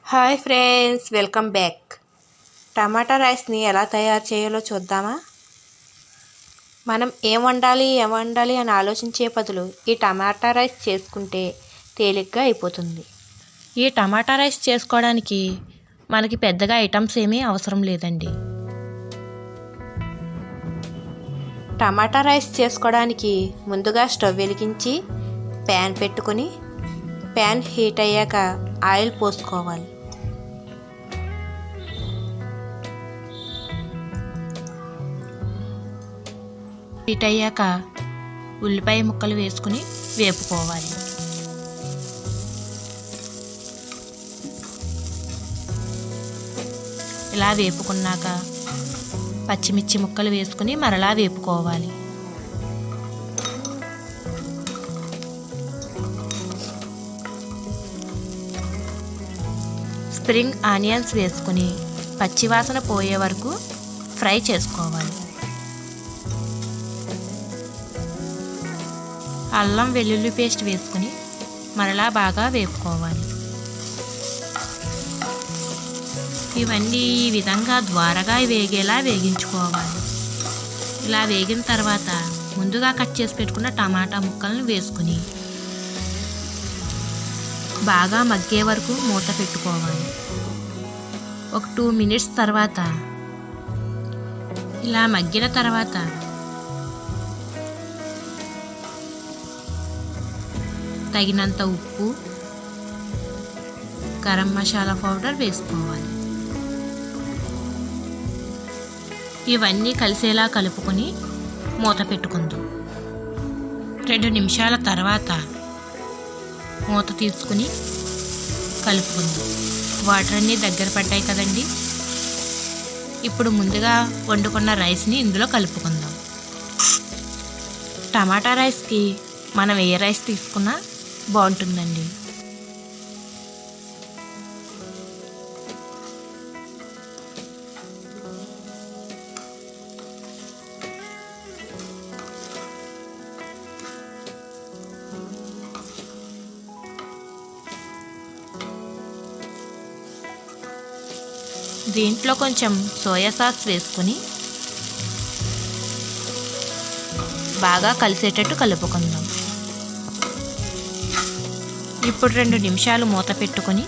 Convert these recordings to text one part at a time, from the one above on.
Hi friends, welcome back. Tomato రైస్ని ఎలా తయారు చేయాలో చూద్దామా? మనం ఏం వండాలి అని ఆలోచించే బదులు ఈ టమాటా రైస్ చేసుకుంటే తేలిగ్గా అయిపోతుంది. ఈ టమాటా రైస్ చేసుకోవడానికి మనకి పెద్దగా ఐటమ్స్ ఏమీ అవసరం లేదండి. టమాటా రైస్ చేసుకోవడానికి ముందుగా స్టవ్ వెలిగించి ప్యాన్ పెట్టుకొని ప్యాన్ హీట్ అయ్యాక ఆయిల్ పోసుకోవాలి. హీట్ అయ్యాక ఉల్లిపాయ ముక్కలు వేసుకుని వేపుకోవాలి. ఇలా వేపుకున్నాక పచ్చిమిర్చి ముక్కలు వేసుకుని మరలా వేపుకోవాలి. స్ప్రింగ్ ఆనియన్స్ వేసుకుని పచ్చివాసన పోయే వరకు ఫ్రై చేసుకోవాలి. అల్లం వెల్లుల్లి పేస్ట్ వేసుకుని మరలా బాగా వేపుకోవాలి. ఇవన్నీ ఈ విధంగా ద్వారగా వేగేలా వేగించుకోవాలి. ఇలా వేగిన తర్వాత ముందుగా కట్ చేసి పెట్టుకున్న టమాటా ముక్కలను వేసుకుని బాగా మగ్గే వరకు మూత పెట్టుకోవాలి. ఒక 2 minutes తర్వాత ఇలా మగ్గిన తర్వాత తగినంత ఉప్పు, గరం మసాలా పౌడర్ వేసుకోవాలి. ఇవన్నీ కలిసేలా కలుపుకొని మూత పెట్టుకుందాం. 2 నిమిషాల తర్వాత మూత తీసుకుని కలుపుకుందాం. వాటర్ అన్నీ దగ్గర పడ్డాయి కదండి. ఇప్పుడు ముందుగా వండుకున్న రైస్ని ఇందులో కలుపుకుందాం. టమాటా రైస్కి మనం ఏ రైస్ తీసుకున్నా బాగుంటుందండి. దీంట్లో కొంచెం సోయా సాస్ వేసుకుని బాగా కలిసేటట్టు కలుపుకుందాం. ఇప్పుడు 2 నిమిషాలు మూత పెట్టుకొని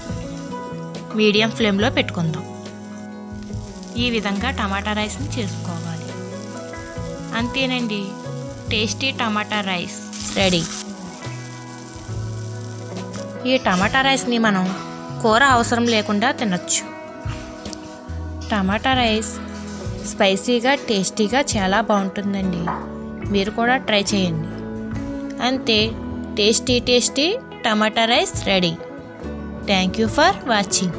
మీడియం ఫ్లేమ్లో పెట్టుకుందాం. ఈ విధంగా టమాటా రైస్ని చేసుకోవాలి. అంతేనండి, టేస్టీ టమాటా రైస్ రెడీ. ఈ టమాటా రైస్ని మనం కూర అవసరం లేకుండా తినచ్చు. టమాటా రైస్ స్పైసీగా టేస్టీగా చాలా బాగుంటుందండి. మీరు కూడా ట్రై చేయండి. అంతే, tasty tomato rice ready. Thank you for watching.